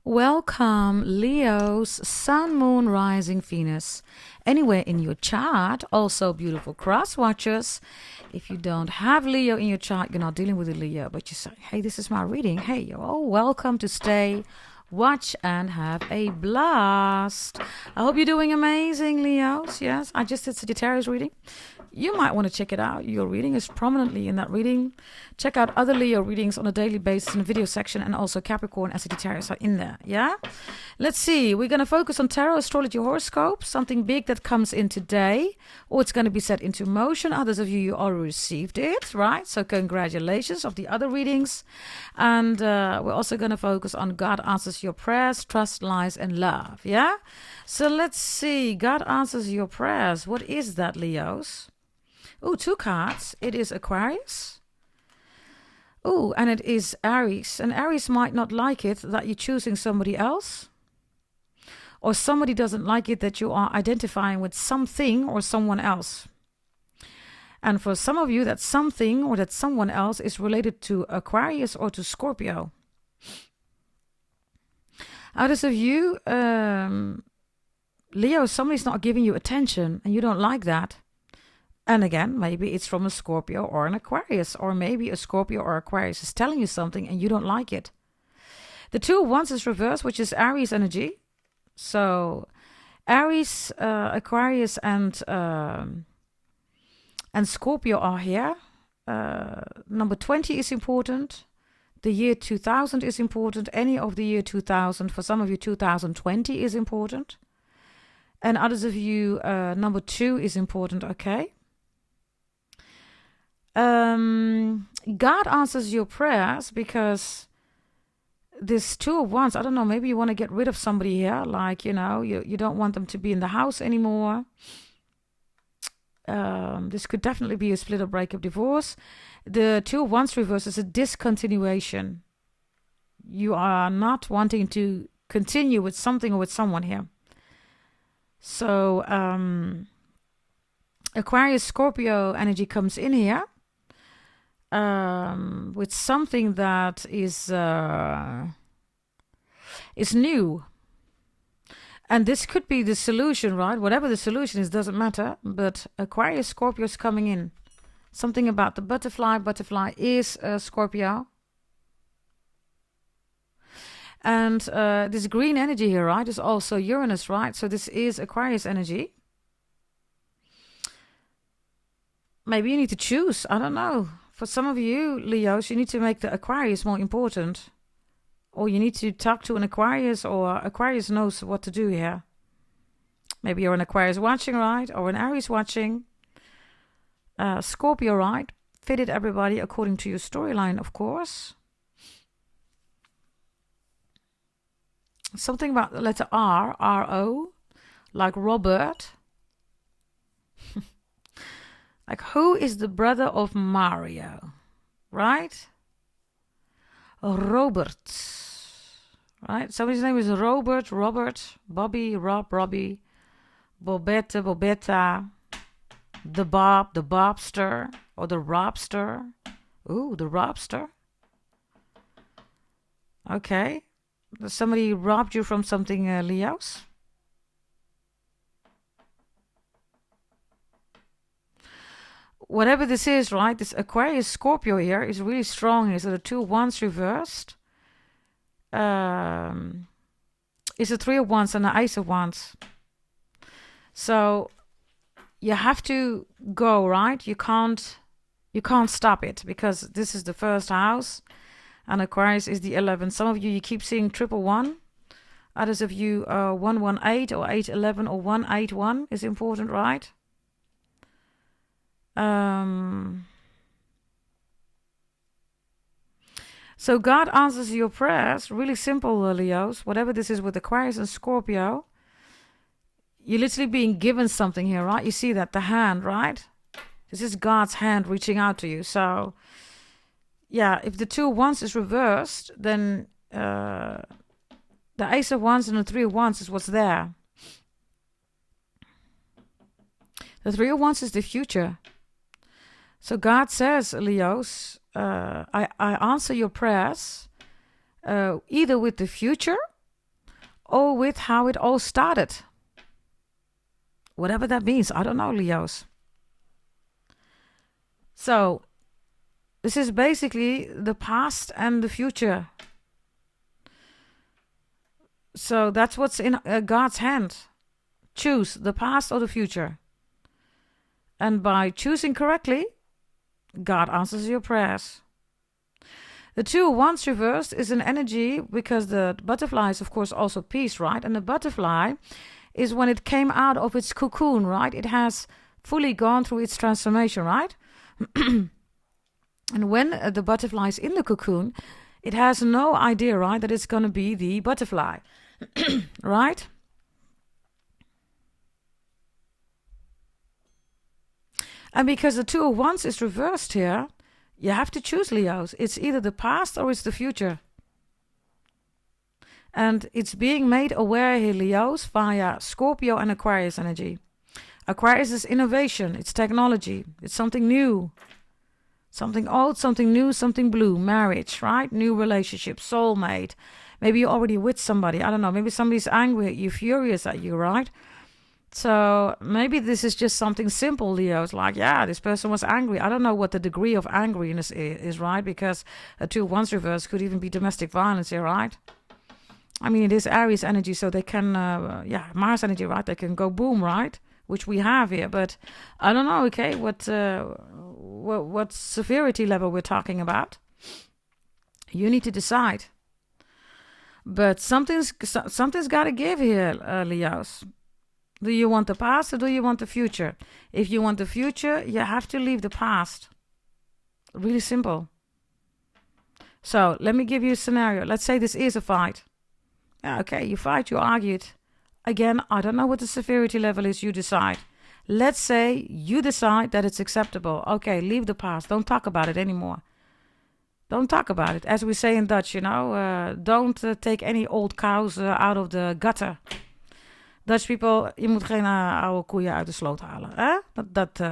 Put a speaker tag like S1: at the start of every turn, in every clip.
S1: Welcome, Leos, Sun, Moon, Rising, Venus. Anywhere in your chart, also beautiful cross watchers. If you don't have Leo in your chart, you're not dealing with a Leo, but you say, hey, this is my reading. Hey, you're all welcome to stay, watch, and have a blast. I hope you're doing amazing, Leos. Yes, I just did Sagittarius reading. You might want to check it out. Your reading is prominently in that reading. Check out other Leo readings on a daily basis in the video section, and also Capricorn and Sagittarius are in there. Yeah? Let's see. We're going to focus on tarot, astrology, horoscope, something big that comes in today, or it's going to be set into motion. Others of you already received it, right? So congratulations of the other readings. And we're also going to focus on God answers your prayers, trust, lies, and love. Yeah? So let's see. God answers your prayers. What is that, Leos? Oh, two cards. It is Aquarius. Oh, and it is Aries. And Aries might not like it that you're choosing somebody else. Or somebody doesn't like it that you are identifying with something or someone else. And for some of you, that something or that someone else is related to Aquarius or to Scorpio. Others of you, Leo, somebody's not giving you attention and you don't like that. And again, maybe it's from a Scorpio or an Aquarius, or maybe a Scorpio or Aquarius is telling you something and you don't like it. The Two of Wands is reversed, which is Aries energy. So Aries, Aquarius, and Scorpio are here. Number 20 is important. The year 2000 is important. Any of the year 2000. For some of you, 2020 is important. And others of you, number 2 is important, okay? God answers your prayers because this Two of Wands, I don't know, maybe you want to get rid of somebody here, like, you know, you don't want them to be in the house anymore. This could definitely be a split or breakup, divorce. The Two of Wands reverse is a discontinuation. You are not wanting to continue with something or with someone here. So Aquarius Scorpio energy comes in here with something that is new. And this could be the solution, right? Whatever the solution is, doesn't matter. But Aquarius Scorpio is coming in. Something about the butterfly. Butterfly is Scorpio. And this green energy here, right, is also Uranus, right? So this is Aquarius energy. Maybe you need to choose. I don't know. For some of you, Leos, you need to make the Aquarius more important. Or you need to talk to an Aquarius, or Aquarius knows what to do here. Maybe you're an Aquarius watching, right? Or an Aries watching. Scorpio, right? Fitted everybody according to your storyline, of course. Something about the letter R, R-O, like Robert. Like, who is the brother of Mario, right? Robert, right? Somebody's name is Robert, Bobby, Robbie, Bobetta, the Bob, the Bobster, or the Robster. Ooh, the Robster. Okay. Somebody robbed you from something, Leos? Whatever this is, right? This Aquarius Scorpio here is really strong here. So the Two of Wands reversed is a Three of Wands and the Ace of Wands. So you have to go, right? You can't stop it, because this is the first house. And Aquarius is the 11th. Some of you keep seeing 111. Others of you, 118 or 811 or 181 is important, right? So God answers your prayers. Really simple, Leos. Whatever this is with Aquarius and Scorpio, you're literally being given something here, right? You see that, the hand, right? This is God's hand reaching out to you. So yeah, if the Two of Wands is reversed, then the Ace of Wands and the Three of Wands is what's there. The Three of Wands is the future. So God says, Leos, I answer your prayers either with the future or with how it all started. Whatever that means, I don't know, Leos. So, this is basically the past and the future. So, that's what's in God's hand. Choose the past or the future. And by choosing correctly, God answers your prayers. The 2 of Wands reversed is an energy because the butterfly is, of course, also peace, right? And the butterfly is when it came out of its cocoon, right? It has fully gone through its transformation, right? And when the butterfly is in the cocoon, it has no idea, right, that it's going to be the butterfly, right? And because the 2 of Wands is reversed here, you have to choose, Leos. It's either the past or it's the future. And it's being made aware here, Leos, via Scorpio and Aquarius energy. Aquarius is innovation, it's technology, it's something new. Something old, something new, something blue, marriage, right? New relationship, soulmate. Maybe you're already with somebody, I don't know. Maybe somebody's angry at you, furious at you, right? So maybe this is just something simple, Leo. It's like, yeah, this person was angry. I don't know what the degree of angriness is, right? Because a 2 of Wands reverse could even be domestic violence here, right? I mean, it is Aries energy, so they can, Mars energy, right? They can go boom, right? Which we have here, but I don't know, okay, what severity level we're talking about. You need to decide. But something's got to give here, Leos. Do you want the past or do you want the future? If you want the future, you have to leave the past. Really simple. So let me give you a scenario. Let's say this is a fight. Yeah, okay, you fight, you argued. Again, I don't know what the severity level is, you decide. Let's say you decide that it's acceptable. Okay, leave the past. Don't talk about it anymore. Don't talk about it. As we say in Dutch, don't take any old cows out of the gutter. Dutch people, je moet geen oude koeien uit de sloot halen. Hè?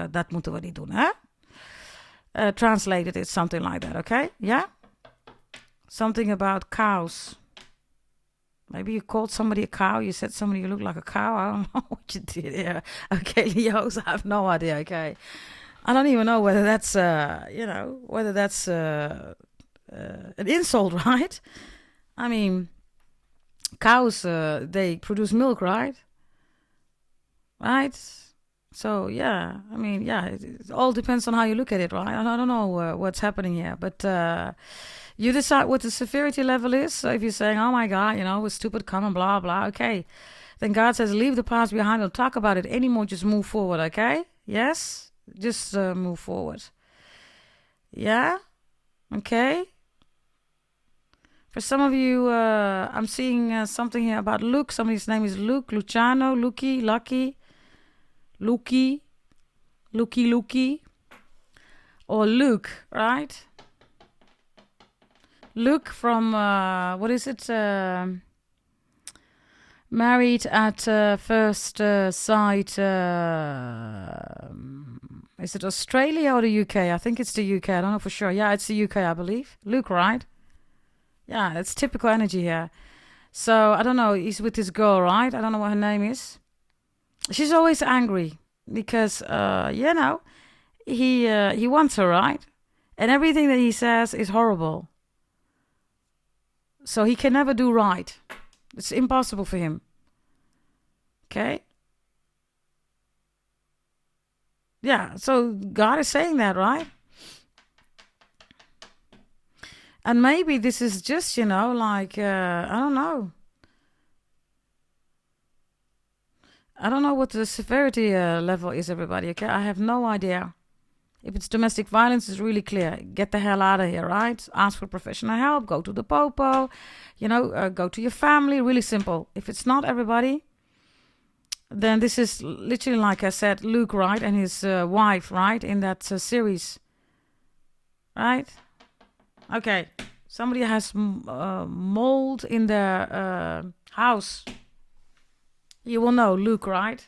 S1: Dat moeten we niet doen. Hè? Translated, it's something like that, okay? Yeah? Something about cows. Maybe you called somebody a cow. You said somebody you look like a cow. I don't know what you did here. Okay, Leos, I have no idea, okay? I don't even know whether that's, an insult, right? I mean, cows, they produce milk, right? Right? So, yeah, I mean, yeah, it all depends on how you look at it, right? I don't know what's happening here, but you decide what the severity level is. So if you're saying, oh my God, it's stupid, common, blah, blah, okay. Then God says, leave the past behind. Don't talk about it anymore. Just move forward, okay? Yes? Just move forward. Yeah? Okay? For some of you, I'm seeing something here about Luke. Somebody's name is Luke, Luciano, Lucky, Lucky, Lucky, Lucky, Lucky, or Luke, right? Luke from, what is it? Married at first sight. Is it Australia or the UK? I think it's the UK. I don't know for sure. Yeah, it's the UK, I believe. Luke, right? Yeah, it's typical energy here. So, I don't know. He's with this girl, right? I don't know what her name is. She's always angry because, he wants her, right? And everything that he says is horrible. So, he can never do right. It's impossible for him. Okay? Yeah, so God is saying that, right? And maybe this is just, I don't know. I don't know what the severity level is, everybody, okay? I have no idea. If it's domestic violence, it's really clear. Get the hell out of here, right? Ask for professional help. Go to the popo. Go to your family. Really simple. If it's not, everybody, then this is literally, like I said, Luke, right? And his wife, right? In that series. Right? Okay. Somebody has mold in their house. You will know, Luke, right?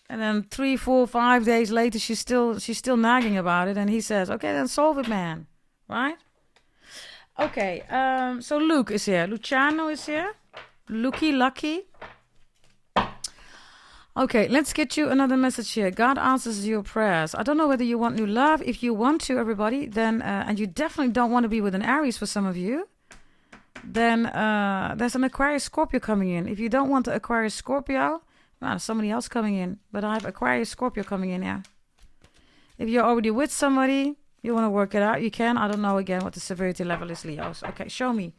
S1: And then 3, 4, 5 days later, she's still nagging about it. And he says, okay, then solve it, man. Right? Okay, so Luke is here. Luciano is here. Lucky. Okay, let's get you another message here. God answers your prayers. I don't know whether you want new love. If you want to, everybody, then, and you definitely don't want to be with an Aries for some of you, then there's an Aquarius Scorpio coming in. If you don't want the Aquarius Scorpio, there's somebody else coming in. But I have Aquarius Scorpio coming in here. If you're already with somebody, you want to work it out, you can. I don't know again what the severity level is, Leos. Okay, show me.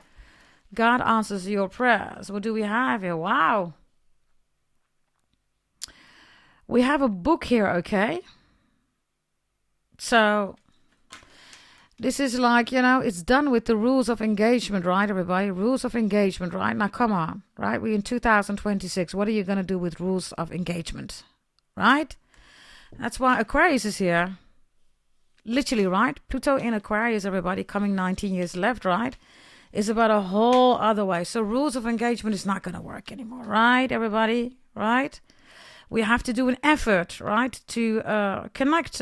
S1: God answers your prayers. What do we have here? Wow. We have a book here, okay? So, this is like, it's done with the rules of engagement, right, everybody? Rules of engagement, right? Now, come on, right? We're in 2026. What are you going to do with rules of engagement, right? That's why Aquarius is here. Literally, right? Pluto in Aquarius, everybody, coming 19 years left, right? Is about a whole other way. So, rules of engagement is not going to work anymore, right, everybody? Right? We have to do an effort, right, to connect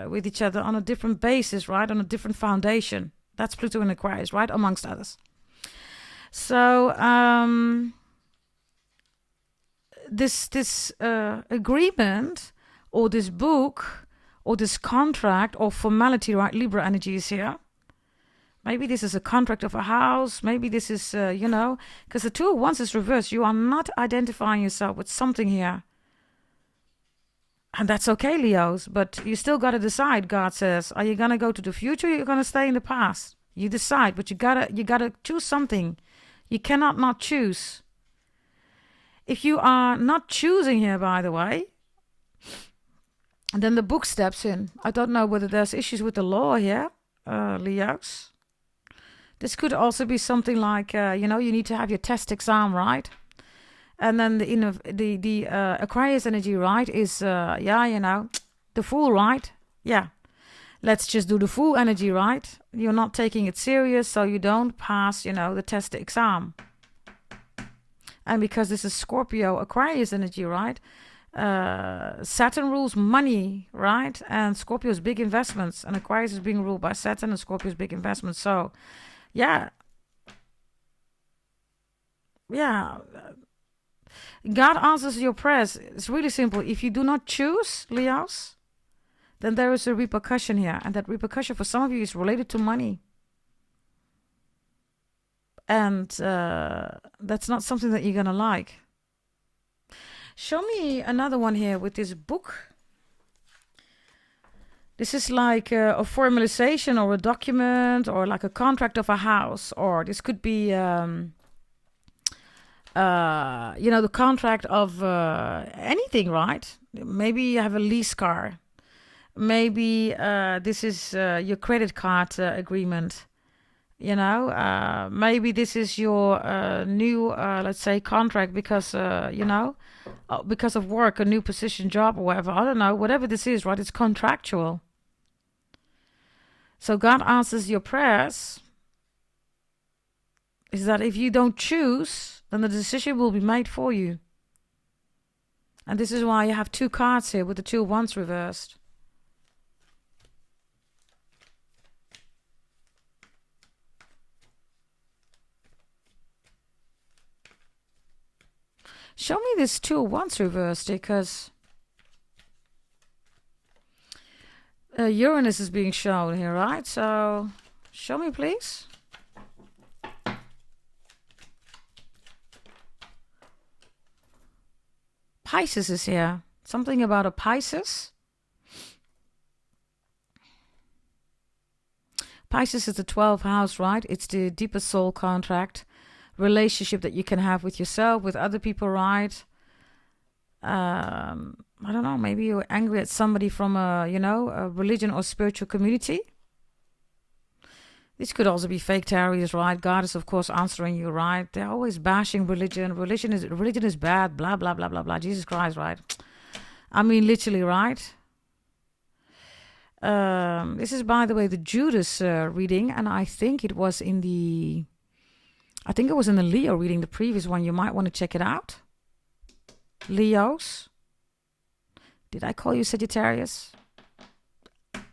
S1: with each other on a different basis, right, on a different foundation. That's Pluto in Aquarius, right, amongst others. So this agreement or this book or this contract or formality, right, Libra energy is here. Maybe this is a contract of a house. Maybe this is, because the Two of Wands is reversed. You are not identifying yourself with something here. And that's okay, Leos, but you still got to decide, God says. Are you going to go to the future or are you going to stay in the past? You decide, but you gotta choose something. You cannot not choose. If you are not choosing here, by the way, then the book steps in. I don't know whether there's issues with the law here, Leos. This could also be something like, you need to have your test exam, right? And then the Aquarius energy, right, is, the Fool, right? Yeah. Let's just do the Fool energy, right? You're not taking it serious, so you don't pass, the test exam. And because this is Scorpio Aquarius energy, right? Saturn rules money, right? And Scorpio's big investments. And Aquarius is being ruled by Saturn and Scorpio's big investments. So, yeah. Yeah. God answers your prayers. It's really simple. If you do not choose, Leos, then there is a repercussion here. And that repercussion for some of you is related to money. And that's not something that you're going to like. Show me another one here with this book. This is like a formalization or a document or like a contract of a house. Or this could be... the contract of anything, right? Maybe you have a lease car. Maybe this is your credit card agreement. Maybe this is your new, let's say, contract because, because of work, a new position, job, or whatever. I don't know. Whatever this is, right? It's contractual. So God answers your prayers. Is that if you don't choose, then the decision will be made for you. And this is why you have two cards here with the Two of Wands reversed. Show me this Two of Wands reversed, because Uranus is being shown here, right? So show me, please. Pisces is here. Something about a Pisces. Pisces is the 12th house, right? It's the deepest soul contract, relationship that you can have with yourself, with other people, right? I don't know, maybe you're angry at somebody from a religion or spiritual community. This could also be fake Aries, right? God is, of course, answering you, right? They're always bashing religion. Religion is bad, blah, blah, blah, blah, blah. Jesus Christ, right? I mean, literally, right? This is, by the way, the Judas reading, and I think it was in the Leo reading, the previous one. You might want to check it out. Leos. Did I call you Sagittarius?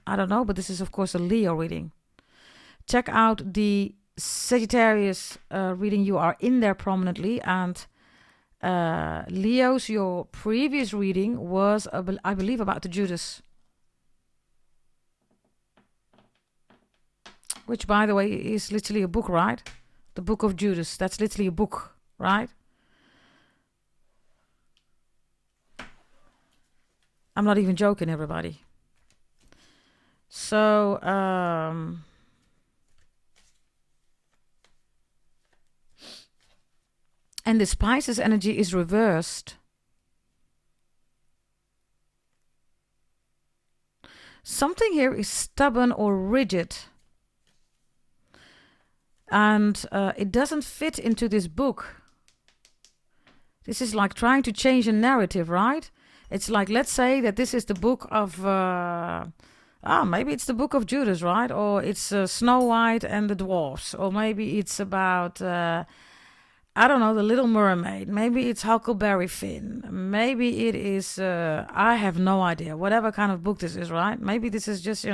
S1: I don't know, but this is, of course, a Leo reading. Check out the Sagittarius reading, you are in there prominently. And Leos, your previous reading was, I believe, about the Judas. Which, by the way, is literally a book, right? The book of Judas. That's literally a book, right? I'm not even joking, everybody. So, and the Pisces energy is reversed. Something here is stubborn or rigid. And it doesn't fit into this book. This is like trying to change a narrative, right? It's like, let's say that this is the book of, maybe it's the book of Judas, right? Or it's Snow White and the Dwarfs. Or maybe it's about, I don't know, the Little Mermaid. Maybe it's Huckleberry Finn. Maybe it is, I have no idea, whatever kind of book this is, right? Maybe this is just,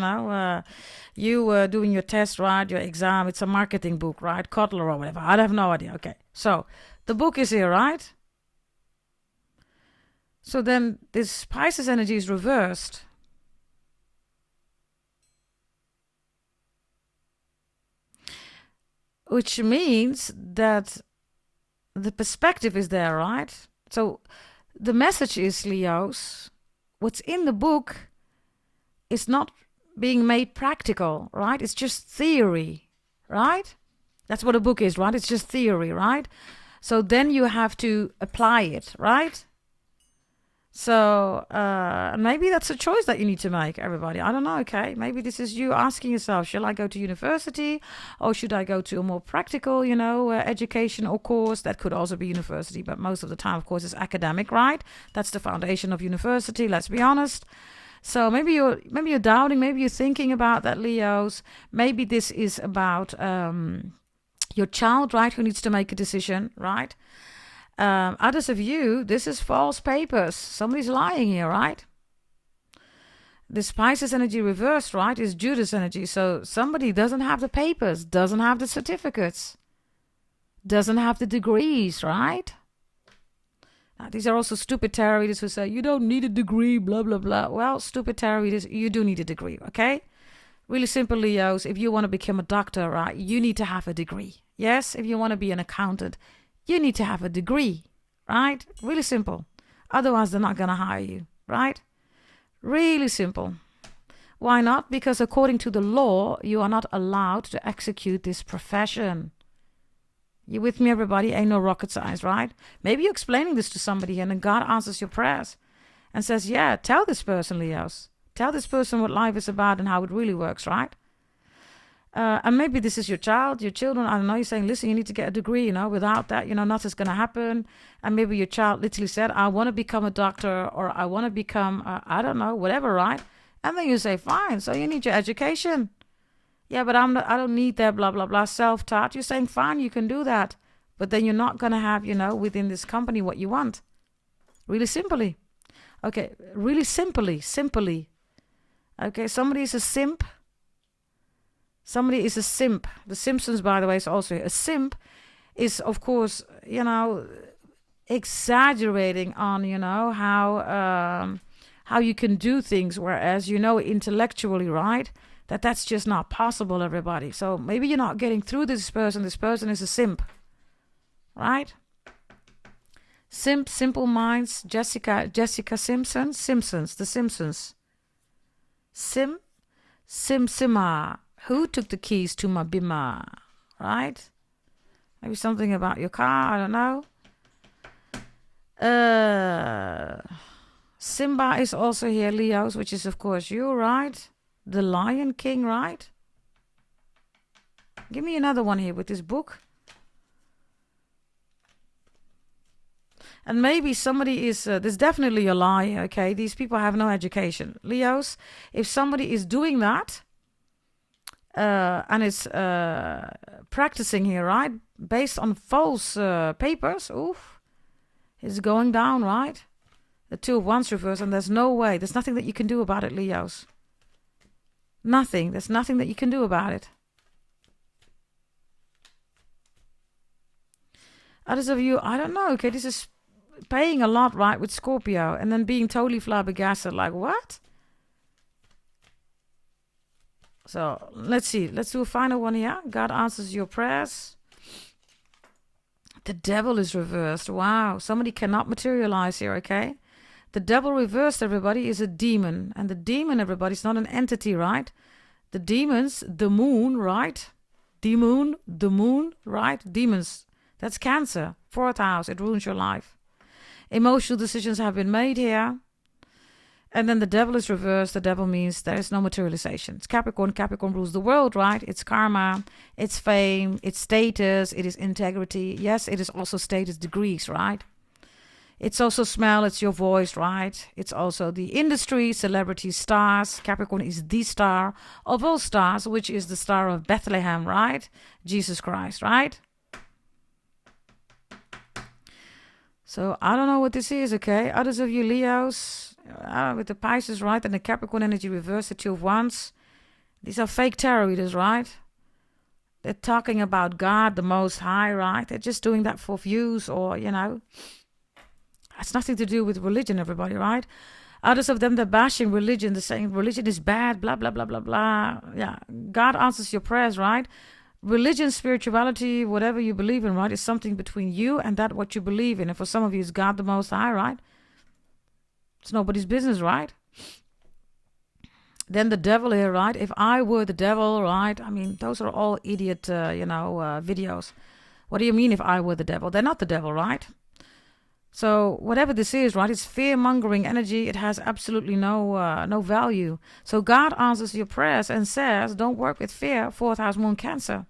S1: you doing your test, right? Your exam. It's a marketing book, right? Kotler or whatever. I have no idea. Okay. So the book is here, right? So then this Pisces energy is reversed. Which means that the perspective is there, right? So the message is, Leos, what's in the book is not being made practical, right? It's just theory, right? That's what a book is, right? It's just theory, right? So then you have to apply it, right? So maybe that's a choice that you need to make, everybody. I don't know, okay? Maybe this is you asking yourself, shall I go to university or should I go to a more practical, education or course? That could also be university, but most of the time, of course, it's academic, right? That's the foundation of university, let's be honest. So maybe you're doubting, maybe you're thinking about that, Leos. Maybe this is about your child, right, who needs to make a decision, right? Others of you, this is false papers. Somebody's lying here, right? This Pisces energy reversed, right, is Judas energy. So somebody doesn't have the papers, doesn't have the certificates, doesn't have the degrees, right? Now, these are also stupid tarot readers who say, you don't need a degree, blah, blah, blah. Well, stupid tarot readers, you do need a degree, okay? Really simple, Leos. If you want to become a doctor, right, you need to have a degree. Yes, if you want to be an accountant, you need to have a degree, right? Really simple. Otherwise, they're not going to hire you, right? Really simple. Why not? Because according to the law, you are not allowed to execute this profession. You with me, everybody? Ain't no rocket science, right? Maybe you're explaining this to somebody and then God answers your prayers and says, yeah, tell this person, Leos. Tell this person what life is about and how it really works, right? And maybe this is your child, your children, I don't know, you're saying, listen, you need to get a degree, without that, nothing's going to happen. And maybe your child literally said, I want to become a doctor or I want to become, I don't know, whatever, right? And then you say, fine, so you need your education. Yeah, but I don't need that, blah, blah, blah, self-taught. You're saying, fine, you can do that. But then you're not going to have, within this company what you want. Really simply. Okay, really simply. Okay, somebody is a simp. Somebody is a simp. The Simpsons, by the way, is also a simp. Is of course, exaggerating on, how you can do things, whereas intellectually, right, that's just not possible, everybody. So maybe you're not getting through this person. This person is a simp, right? Simp, Simple Minds, Jessica Simpson, Simpsons, The Simpsons. Simsima. Who took the keys to my bima? Right? Maybe something about your car. I don't know. Simba is also here, Leos, which is, of course, you, right? The Lion King, right? Give me another one here with this book. And maybe somebody is, there's definitely a lie, okay? These people have no education. Leos, if somebody is doing that, and it's practicing here, right? Based on false papers. Oof. It's going down, right? The Two of Wands reverse, and there's no way. There's nothing that you can do about it, Leos. Nothing. There's nothing that you can do about it. Others of you, I don't know. Okay, this is paying a lot, right, with Scorpio, and then being totally flabbergasted, like, what? So let's see. Let's do a final one here. God answers your prayers. The devil is reversed. Wow. Somebody cannot materialize here, okay? The devil reversed, everybody, is a demon. And the demon, everybody, is not an entity, right? The demons, the moon, right? The moon, right? Demons. That's Cancer. 4th house. It ruins your life. Emotional decisions have been made here. And then the devil is reversed. The devil means there is no materialization. It's Capricorn. Capricorn rules the world, right? It's karma, it's fame, it's status, it is integrity. Yes, it is also status degrees, right? It's also smell, it's your voice, right? It's also the industry, celebrities, stars. Capricorn is the star of all stars, which is the star of Bethlehem, right? Jesus Christ, right? So I don't know what this is, okay? Others of you Leos, with the Pisces, right? And the Capricorn energy reversed, the 2 of Wands. These are fake tarot readers, right? They're talking about God, the Most High, right? They're just doing that for views or, It's nothing to do with religion, everybody, right? Others of them, they're bashing religion. They're saying religion is bad, blah, blah, blah, blah, blah. Yeah, God answers your prayers, right? Religion, spirituality, whatever you believe in, right, is something between you and that what you believe in. And for some of you, it's God the Most High, right? It's nobody's business, right? Then the devil here, right? If I were the devil, right? I mean, those are all idiot, videos. What do you mean if I were the devil? They're not the devil, right? So whatever this is, right? It's fear-mongering energy. It has absolutely no value. So God answers your prayers and says, don't work with fear. 4th house moon Cancer.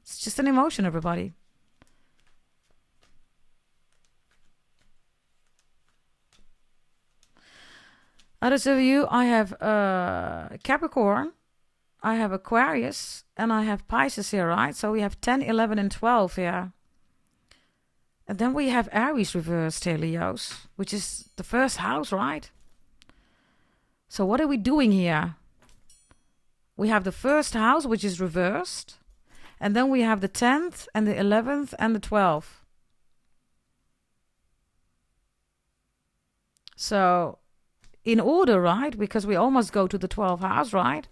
S1: It's just an emotion, everybody. Others of you, I have Capricorn, I have Aquarius, and I have Pisces here, right? So we have 10, 11, and 12 here. And then we have Aries reversed here, Leos, which is the 1st house, right? So what are we doing here? We have the 1st house, which is reversed. And then we have the 10th and the 11th and the 12th. So in order, right? Because we almost go to the 12th house, right?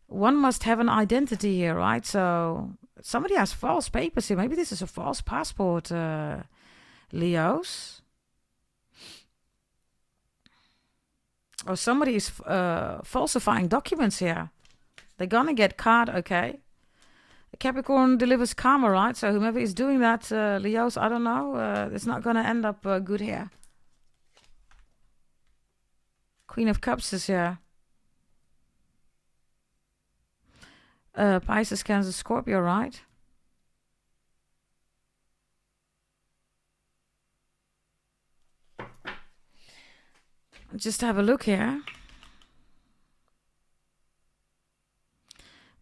S1: One must have an identity here, right? So somebody has false papers here. Maybe this is a false passport, Leos. Or somebody is falsifying documents here. They're gonna get caught, okay? Capricorn delivers karma, right? So whomever is doing that, Leos, I don't know. It's not gonna end up good here. Queen of Cups is here. Pisces, Cancer, Scorpio, right? Just have a look here.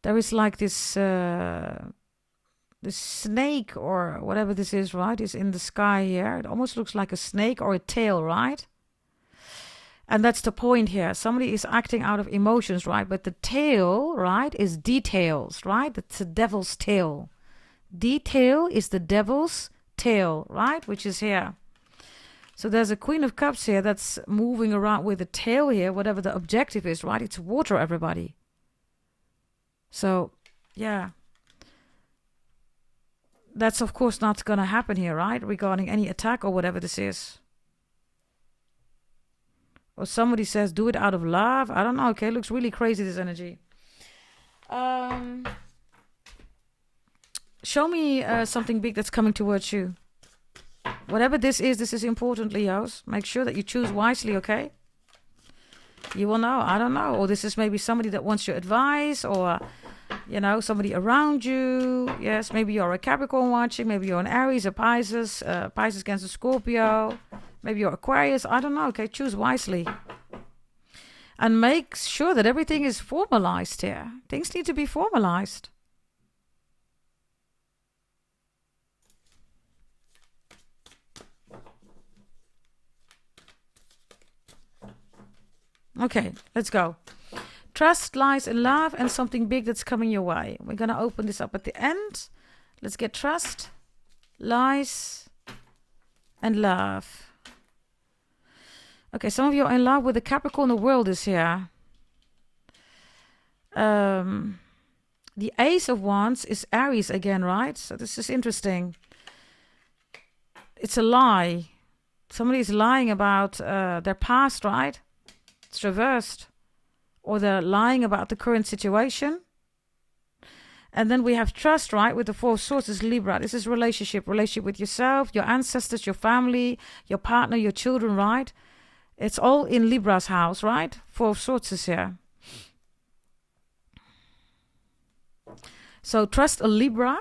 S1: There is like this this snake or whatever this is, right? Is in the sky here. It almost looks like a snake or a tail, right? And that's the point here. Somebody is acting out of emotions, right? But the tail, right, is details, right? It's the devil's tail. Detail is the devil's tail, right? Which is here. So there's a Queen of Cups here that's moving around with a tail here, whatever the objective is, right? It's water, everybody. So, yeah. That's, of course, not going to happen here, right? Regarding any attack or whatever this is. Or somebody says, do it out of love. I don't know. Okay, looks really crazy, this energy. Show me something big that's coming towards you. Whatever this is important, Leos. Make sure that you choose wisely, okay? You will know. I don't know. Or this is maybe somebody that wants your advice or, somebody around you. Yes, maybe you're a Capricorn watching. Maybe you're an Aries, a Pisces, Pisces, Cancer, Scorpio. Maybe you're Aquarius. I don't know. Okay, choose wisely. And make sure that everything is formalized here. Things need to be formalized. Okay, let's go. Trust lies in love and something big that's coming your way. We're going to open this up at the end. Let's get trust, lies, and love. Okay, some of you are in love with the Capricorn. The world is here. The Ace of Wands is Aries again, right? So this is interesting. It's a lie. Somebody is lying about their past, right? It's reversed. Or they're lying about the current situation. And then we have trust, right? With the Four of Swords is Libra. This is relationship with yourself, your ancestors, your family, your partner, your children, right? It's all in Libra's house, right? Four of Swords is here. So trust a Libra.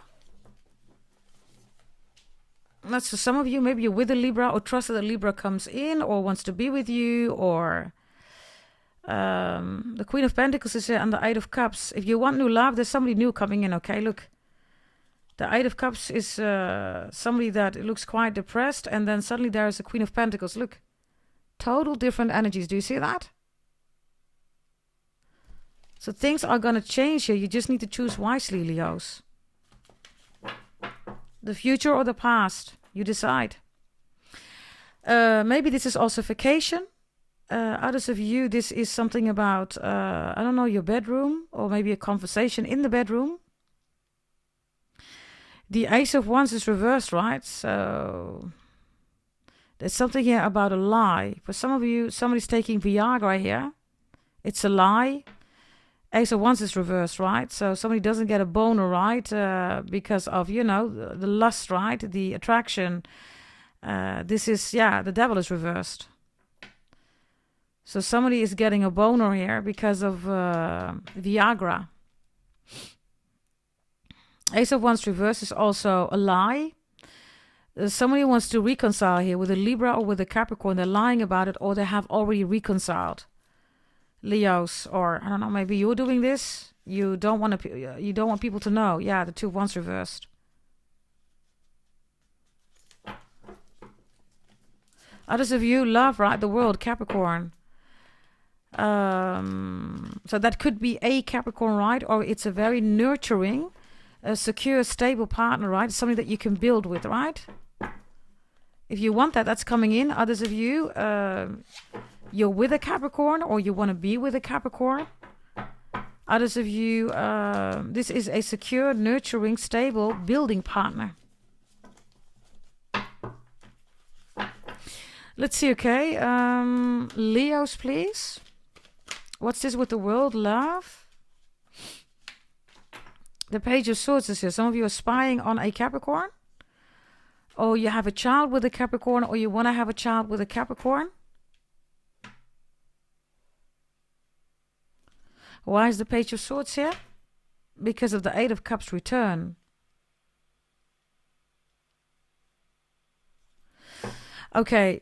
S1: That's for some of you. Maybe you're with a Libra, or trust that a Libra comes in or wants to be with you, or the Queen of Pentacles is here and the Eight of Cups. If you want new love, there's somebody new coming in, okay? Look. The Eight of Cups is somebody that looks quite depressed, and then suddenly there is a Queen of Pentacles. Look. Total different energies. Do you see that? So things are going to change here. You just need to choose wisely, Leos. The future or the past. You decide. Maybe this is also vacation. Others of you, this is something about, I don't know, your bedroom. Or maybe a conversation in the bedroom. The Ace of Wands is reversed, right? So there's something here about a lie. For some of you, somebody's taking Viagra here. It's a lie. Ace of Wands is reversed, right? So somebody doesn't get a boner, right? Because of, you know, the lust, right? The attraction. This is, yeah, the Devil is reversed. So somebody is getting a boner here because of Viagra. Ace of Wands reversed is also a lie. Somebody wants to reconcile here with a Libra or with a Capricorn. They're lying about it, or they have already reconciled. Leos, or I don't know, maybe you're doing this. You don't want people to know. Yeah, the Two of Wands reversed. Others of you love, right? The world, Capricorn. So that could be a Capricorn, right? Or it's a very nurturing, secure, stable partner, right? Somebody that you can build with, right? If you want that, that's coming in. Others of you, you're with a Capricorn, or you want to be with a Capricorn. Others of you, this is a secure, nurturing, stable building partner. Let's see, okay. Leos, please. What's this with the world? Love. The Page of Swords is here. Some of you are spying on a Capricorn. Or you have a child with a Capricorn, or you want to have a child with a Capricorn. Why is the Page of Swords here? Because of the Eight of Cups return. Okay,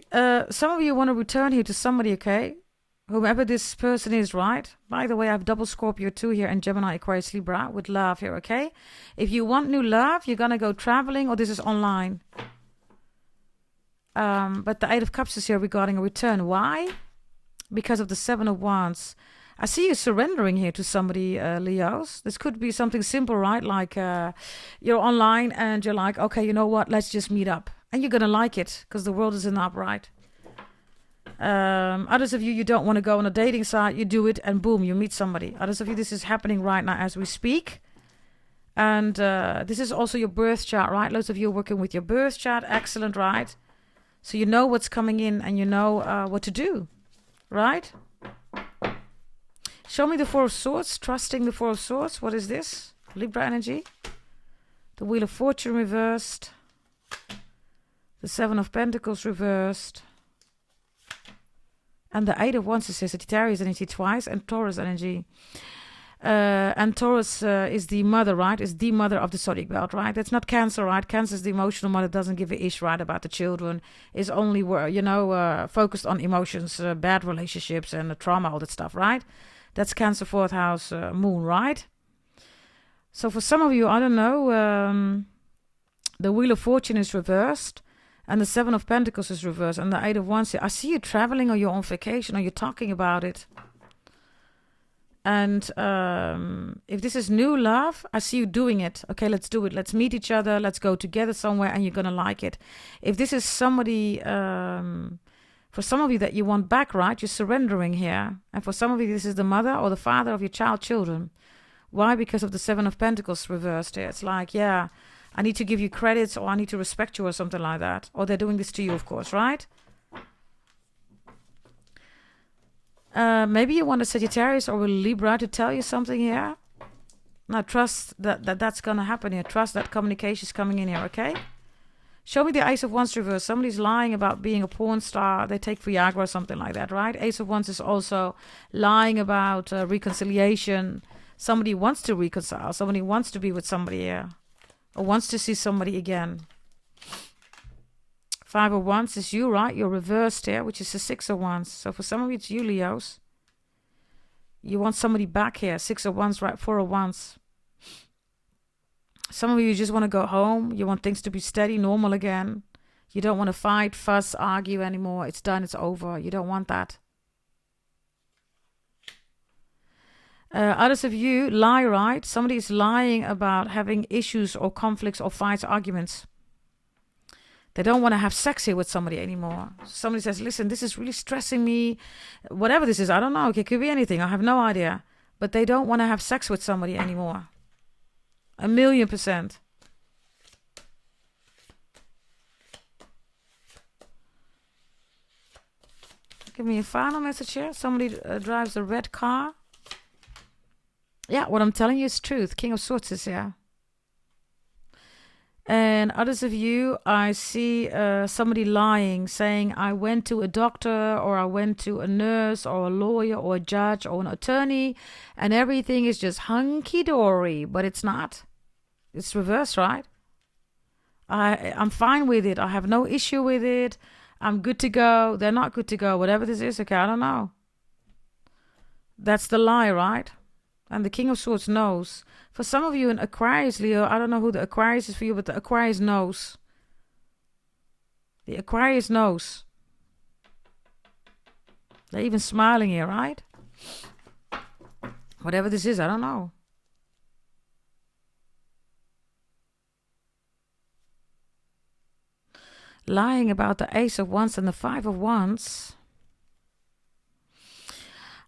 S1: some of you want to return here to somebody, okay? Whoever this person is, right? By the way, I have double Scorpio 2 here and Gemini, Aquarius, Libra with love here, okay? If you want new love, you're going to go traveling, or this is online. But the Eight of Cups is here regarding a return. Why? Because of the Seven of Wands. I see you surrendering here to somebody, Leos. This could be something simple, right? Like you're online and you're like, okay, you know what? Let's just meet up. And you're going to like it because the world is in the upright. Others of you, you don't want to go on a dating site. You do it and boom, you meet somebody. Others of you, this is happening right now as we speak. And this is also your birth chart, right? Lots of you are working with your birth chart. Excellent, right? So you know what's coming in and you know what to do, right? Show me the Four of Swords. Trusting the Four of Swords. What is this? Libra energy. The Wheel of Fortune reversed. The Seven of Pentacles reversed. And the Eight of Wands is here. Sagittarius energy twice. And Taurus energy. And Taurus is the mother, right? Is the mother of the zodiac belt, right? That's not Cancer, right? Cancer is the emotional mother. Doesn't give a ish, right, about the children. Is only, you know, focused on emotions, bad relationships and trauma, all that stuff, right? That's Cancer 4th house moon, right? So for some of you, I don't know, the Wheel of Fortune is reversed. And the Seven of Pentacles is reversed. And the Eight of Wands here. I see you traveling, or you're on vacation, or you're talking about it. And if this is new love, I see you doing it. Okay, let's do it. Let's meet each other. Let's go together somewhere and you're going to like it. If this is somebody, for some of you that you want back, right? You're surrendering here. And for some of you, this is the mother or the father of your children. Why? Because of the Seven of Pentacles reversed here. It's like, yeah, I need to give you credits or I need to respect you or something like that. Or they're doing this to you, of course, right? Maybe you want a Sagittarius or a Libra to tell you something here. Now, trust that's going to happen here. Trust that communication is coming in here, okay? Show me the Ace of Wands reverse. Somebody's lying about being a porn star. They take Viagra or something like that, right? Ace of Wands is also lying about reconciliation. Somebody wants to reconcile. Somebody wants to be with somebody here. Or wants to see somebody again. Five of Wands is you, right? You're reversed here, which is the Six of Wands. So for some of you, it's you, Leos. You want somebody back here. Six of Wands, right? Four of Wands. Some of you just want to go home. You want things to be steady, normal again. You don't want to fight, fuss, argue anymore. It's done. It's over. You don't want that. Others of you lie, right? Somebody is lying about having issues or conflicts or fights, arguments. They don't want to have sex here with somebody anymore. Somebody says, listen, this is really stressing me. Whatever this is, I don't know. It could be anything. I have no idea. But they don't want to have sex with somebody anymore. 1,000,000%. Give me a final message here. Somebody drives a red car. Yeah, what I'm telling you is truth. King of Swords is here. And others of you, I see somebody lying, saying, I went to a doctor or I went to a nurse or a lawyer or a judge or an attorney and everything is just hunky-dory, but it's not. It's reversed, right? I'm fine with it. I have no issue with it. I'm good to go. They're not good to go. Whatever this is, okay, I don't know. That's the lie, right? And the King of Swords knows. For some of you in Aquarius, Leo, I don't know who the Aquarius is for you, but the Aquarius knows. The Aquarius knows. They're even smiling here, right? Whatever this is, I don't know. Lying about the Ace of Wands and the Five of Wands.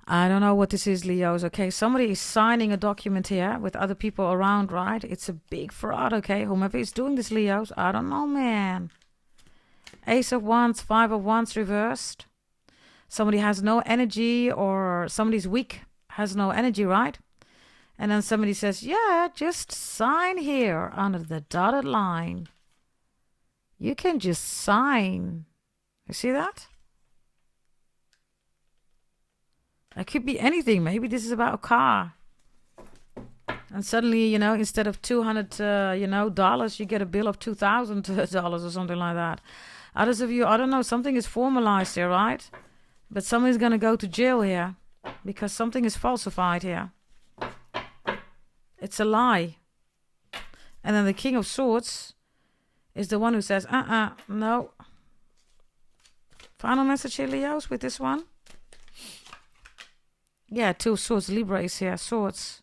S1: I don't know what this is, Leos, okay? Somebody is signing a document here with other people around, right? It's a big fraud, okay? Whomever is doing this, Leos, I don't know, man. Ace of Wands, Five of Wands reversed. Somebody has no energy or somebody's weak, has no energy, right? And then somebody says, yeah, just sign here under the dotted line. You can just sign. You see that? It could be anything. Maybe this is about a car. And suddenly, you know, instead of $200, dollars, you get a bill of $2,000 or something like that. Others of you, I don't know, something is formalized here, right? But somebody's going to go to jail here because something is falsified here. It's a lie. And then the King of Swords is the one who says, no. Final message here, Leos, with this one. Yeah, Two of Swords, Libra is here, Swords.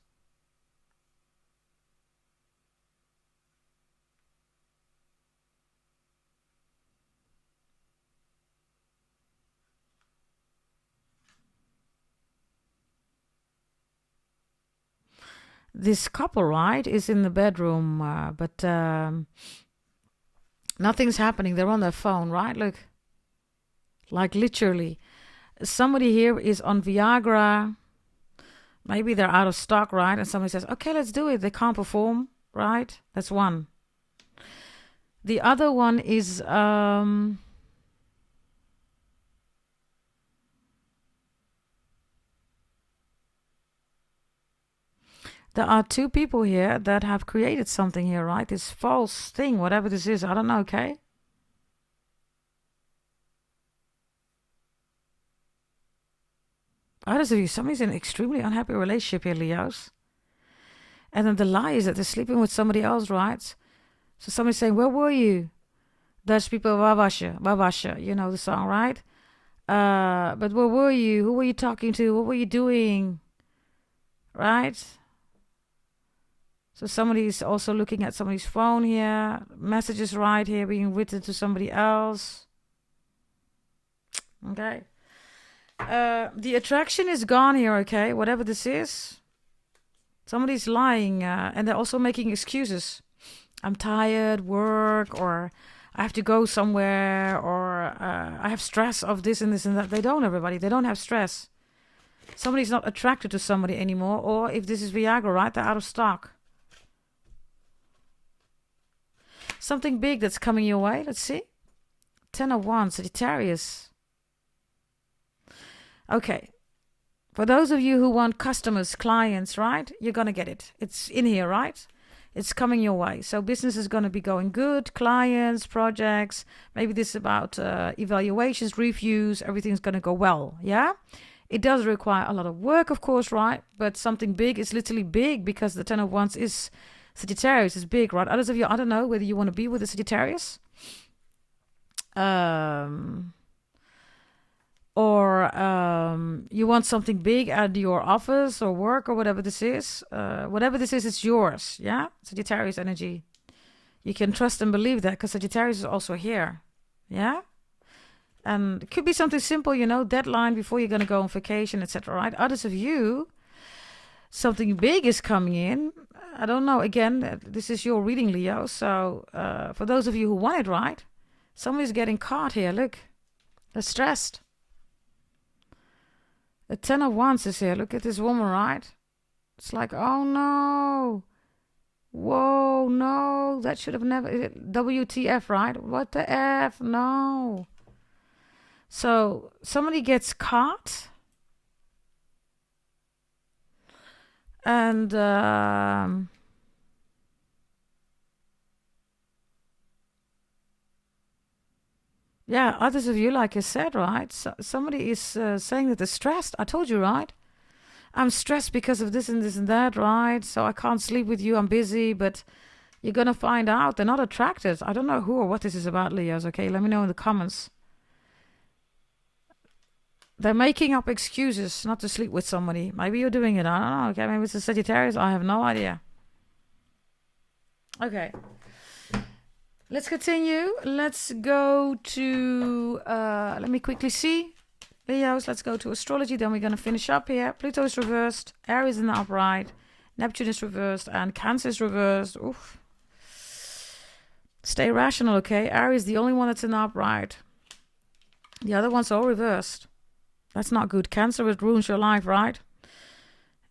S1: This couple, right, is in the bedroom, but nothing's happening. They're on their phone, right? Look, like literally. Somebody here is on Viagra. Maybe they're out of stock, right? And somebody says, okay, let's do it. They can't perform, right? That's one. The other one is there are two people here that have created something here, right? This false thing, whatever this is, I don't know, okay? Others of you, somebody's in an extremely unhappy relationship here, Leos. And then the lie is that they're sleeping with somebody else, right? So somebody's saying, where were you? Dutch people, waar was je? Waar was je? You know the song, right? But where were you? Who were you talking to? What were you doing? right? So somebody's also looking at somebody's phone here. Messages right here being written to somebody else. Okay. The attraction is gone here, okay? Whatever this is. Somebody's lying, and they're also making excuses. I'm tired, work, or I have to go somewhere, or I have stress of this and this and that. They don't, everybody. They don't have stress. Somebody's not attracted to somebody anymore, or if this is Viagra, right, they're out of stock. Something big that's coming your way. Let's see. 10 of Wands, Sagittarius. Okay. For those of you who want customers, clients, right? You're going to get it. It's in here, right? It's coming your way. So business is going to be going good. Clients, projects. Maybe this is about evaluations, reviews. Everything's going to go well. Yeah? It does require a lot of work, of course, right? But something big is literally big because the 10 of Wands is Sagittarius is big, right? Others of you, I don't know whether you want to be with a Sagittarius. Or you want something big at your office or work or whatever this is. Whatever this is, it's yours, yeah? Sagittarius energy. You can trust and believe that because Sagittarius is also here, yeah? And it could be something simple, you know, deadline before you're going to go on vacation, etc., right? Others of you, something big is coming in. I don't know. Again, this is your reading, Leo. So for those of you who want it right, somebody's getting caught here. Look, they're stressed. The 10 of Wands is here. Look at this woman, right? It's like, oh no. Whoa, no. That should have never... WTF, right? What the F? No. So somebody gets caught. And yeah, others of you, like I said, right? So somebody is saying that they're stressed. I told you, right? I'm stressed because of this and that, right? So I can't sleep with you. I'm busy, but you're going to find out they're not attracted. I don't know who or what this is about, Leos, okay? Let me know in the comments. They're making up excuses not to sleep with somebody. Maybe you're doing it. I don't know. Okay, maybe it's a Sagittarius. I have no idea. Okay. Let's continue. Let's go to... let me quickly see. Leos, let's go to astrology. Then we're going to finish up here. Pluto is reversed. Aries in the upright. Neptune is reversed. And Cancer is reversed. Oof. Stay rational, okay? Aries is the only one that's in the upright. The other ones are all reversed. That's not good. Cancer, it ruins your life, right?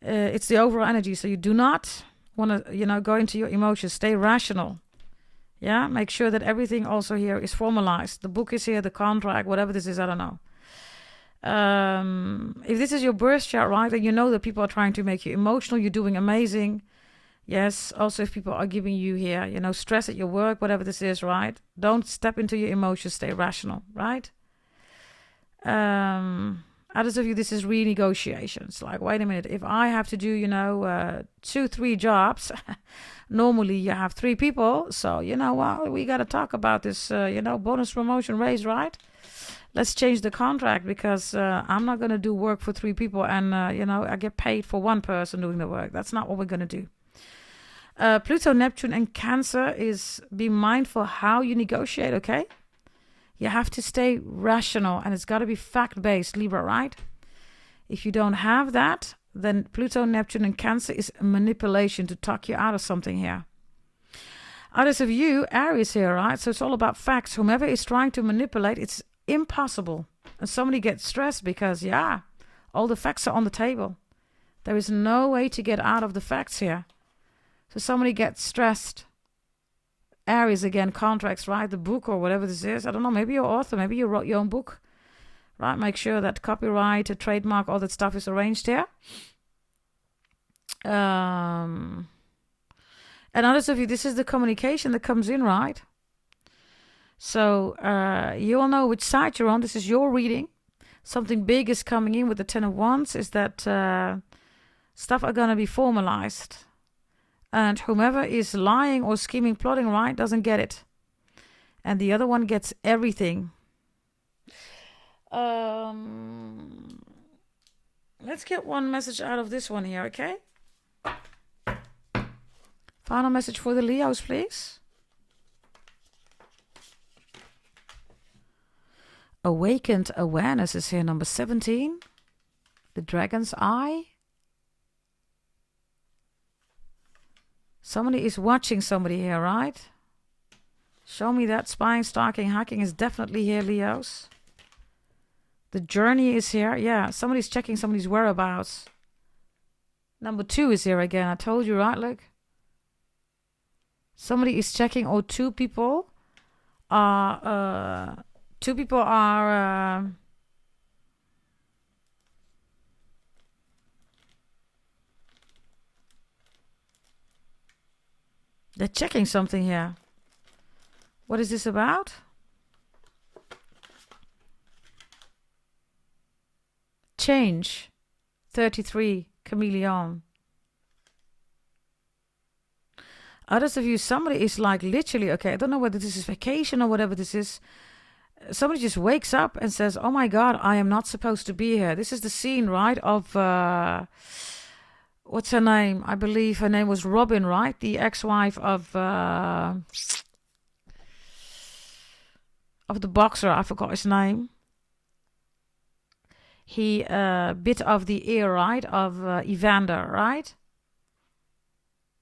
S1: It's the overall energy. So you do not want to, you know, go into your emotions. Stay rational. Yeah? Make sure that everything also here is formalized. The book is here, the contract, whatever this is, I don't know. If this is your birth chart, right, then you know that people are trying to make you emotional. You're doing amazing. Yes. Also, if people are giving you here, you know, stress at your work, whatever this is, right? Don't step into your emotions. Stay rational, right? Others of you, this is renegotiations. Like, wait a minute, if I have to do, you know, 2-3 jobs, normally you have 3 people. So, you know, well, we got to talk about this, you know, bonus promotion raise, right? Let's change the contract because I'm not going to do work for 3 people and, you know, I get paid for 1 person doing the work. That's not what we're going to do. Pluto, Neptune, and Cancer is be mindful how you negotiate, okay? You have to stay rational and it's got to be fact-based, Libra, right? If you don't have that, then Pluto, Neptune, and Cancer is manipulation to talk you out of something here. Others of you, Aries here, right? So it's all about facts. Whomever is trying to manipulate, it's impossible. And somebody gets stressed because, yeah, all the facts are on the table. There is no way to get out of the facts here. So somebody gets stressed. Aries again, contracts, right? The book or whatever this is. I don't know. Maybe you're author. Maybe you wrote your own book, right? Make sure that copyright, a trademark, all that stuff is arranged here. And others of you, this is the communication that comes in, right? So you all know which side you're on. This is your reading. Something big is coming in with the 10 of Wands. Is that stuff are going to be formalized. And whomever is lying or scheming, plotting, right, doesn't get it. And the other one gets everything. Let's get one message out of this one here, okay? Final message for the Leos, please. Awakened awareness is here, number 17. The dragon's eye. Somebody is watching somebody here, right? Show me that. Spying, stalking, hacking is definitely here, Leos. The journey is here. Yeah, somebody's checking somebody's whereabouts. Number 2 is here again. I told you, right? Look. Somebody is checking, or two people are... they're checking something here. What is this about? Change. 33. Chameleon. Others of you, somebody is like literally, okay, I don't know whether this is vacation or whatever this is. Somebody just wakes up and says, oh my God, I am not supposed to be here. This is the scene, right, of, what's her name? I believe her name was Robin, right? The ex-wife of the boxer. I forgot his name. He bit off the ear, right, of Evander, right?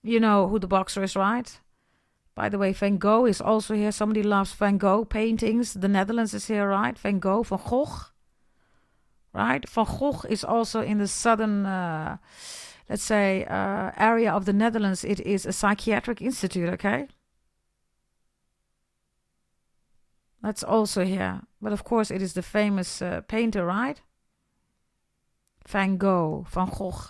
S1: You know who the boxer is, right? By the way, Van Gogh is also here. Somebody loves Van Gogh paintings. The Netherlands is here, right? Van Gogh, Van Gogh, right? Van Gogh is also in the southern, let's say, area of the Netherlands. It is a psychiatric institute, okay? That's also here. But of course, it is the famous painter, right? Van Gogh, Van Gogh.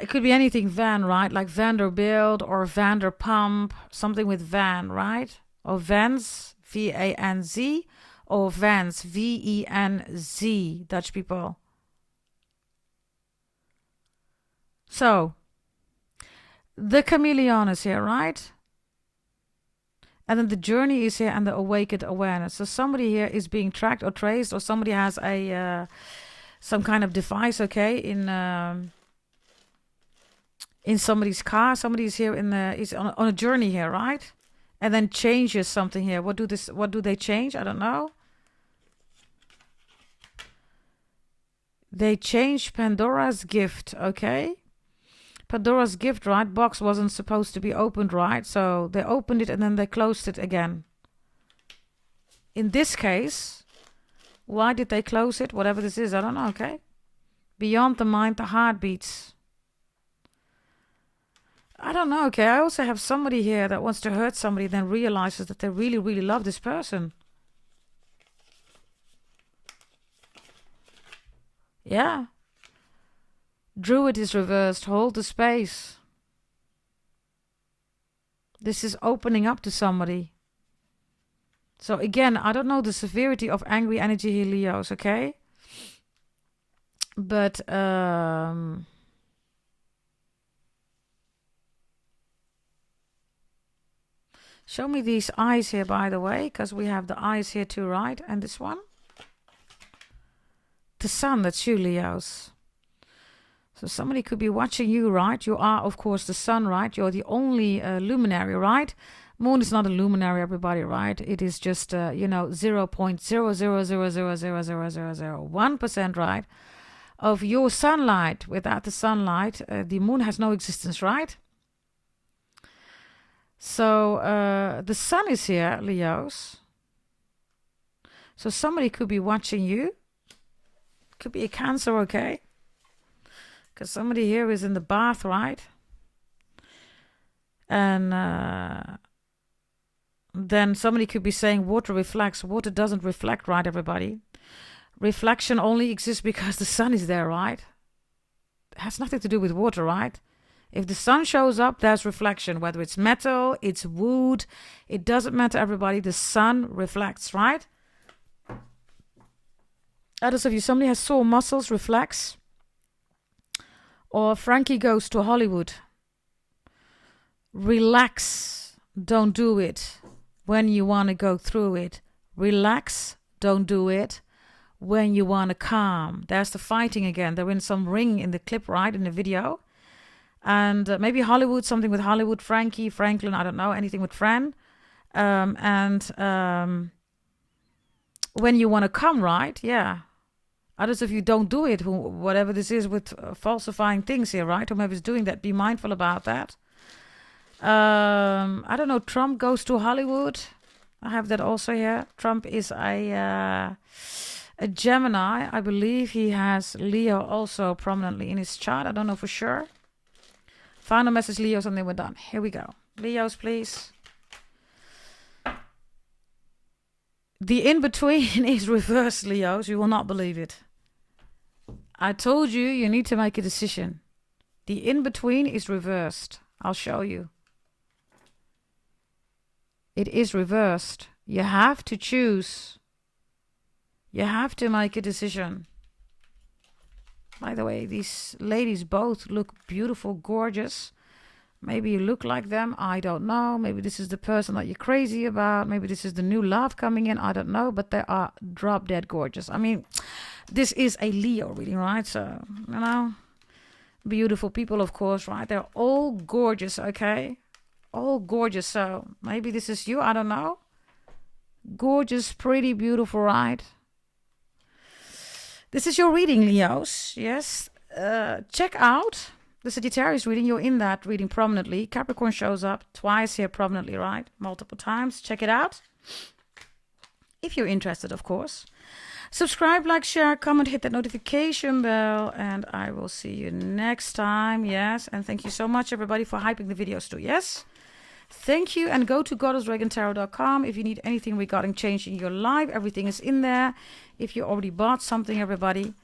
S1: It could be anything Van, right? Like Vanderbilt or Vanderpump, something with Van, right? Or Vans, V-A-N-Z, or Vans, V-E-N-Z, Dutch people. So, the chameleon is here, right? And then the journey is here and the awakened awareness. So somebody here is being tracked or traced, or somebody has a some kind of device, okay, in somebody's car. Somebody is here is on a journey here, right? And then changes something here. What do they change? I don't know. They change Pandora's gift, okay? Pandora's gift, right? Box wasn't supposed to be opened, right? So they opened it and then they closed it again. In this case, why did they close it? Whatever this is, I don't know, okay? Beyond the mind, the heart beats. I don't know, okay? I also have somebody here that wants to hurt somebody, then realizes that they really, really love this person. Yeah. Druid is reversed. Hold the space. This is opening up to somebody. So again, I don't know the severity of angry energy here, Leos, okay? But show me these eyes here, by the way, because we have the eyes here too, right? And this one? The sun, that's you, Leos. So somebody could be watching you, right? You are, of course, the sun, right? You're the only luminary, right? Moon is not a luminary, everybody, right? It is just, 0.000000001%, right? Of your sunlight. Without the sunlight, the moon has no existence, right? So the sun is here, Leos. So somebody could be watching you. Could be a Cancer, okay? Because somebody here is in the bath, right? And then somebody could be saying water reflects. Water doesn't reflect, right, everybody? Reflection only exists because the sun is there, right? It has nothing to do with water, right? If the sun shows up, there's reflection. Whether it's metal, it's wood, it doesn't matter, everybody. The sun reflects, right? Others of you, somebody has sore muscles, reflects. Or Frankie goes to Hollywood. Relax. Don't do it when you want to go through it. Relax. Don't do it when you want to calm. There's the fighting again. They're in some ring in the clip, right? In the video. And maybe Hollywood, something with Hollywood, Frankie, Franklin, I don't know, anything with Fran. When you want to come, right? Yeah. Others of you don't do it, whatever this is with falsifying things here, right? Whomever's doing that, be mindful about that. I don't know, Trump goes to Hollywood. I have that also here. Trump is a Gemini. I believe he has Leo also prominently in his chart. I don't know for sure. Final message, Leos, and then we're done. Here we go. Leos, please. The in-between is reversed, Leos. You will not believe it. I told you, you need to make a decision. The in-between is reversed. I'll show you. It is reversed. You have to choose. You have to make a decision. By the way, these ladies both look beautiful, gorgeous. Maybe you look like them. I don't know. Maybe this is the person that you're crazy about. Maybe this is the new love coming in. I don't know. But they are drop dead gorgeous. I mean, this is a Leo reading, right? So, you know, beautiful people, of course, right? They're all gorgeous, okay? All gorgeous. So maybe this is you. I don't know. Gorgeous, pretty, beautiful, right? This is your reading, Leos. Yes. Check out the Sagittarius reading. You're in that reading prominently. Capricorn shows up twice here prominently, right? Multiple times. Check it out. If you're interested, of course. Subscribe, like, share, comment, hit that notification bell. And I will see you next time. Yes. And thank you so much, everybody, for hyping the videos too. Yes. Thank you. And go to goddessdragontarot.com if you need anything regarding changing your life. Everything is in there. If you already bought something, everybody,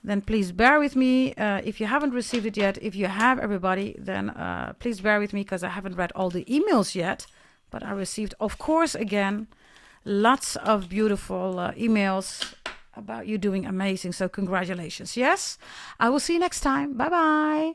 S1: then please bear with me. If you haven't received it yet, if you have, everybody, then please bear with me because I haven't read all the emails yet. But I received, of course, again, lots of beautiful emails about you doing amazing. So congratulations. Yes, I will see you next time. Bye-bye.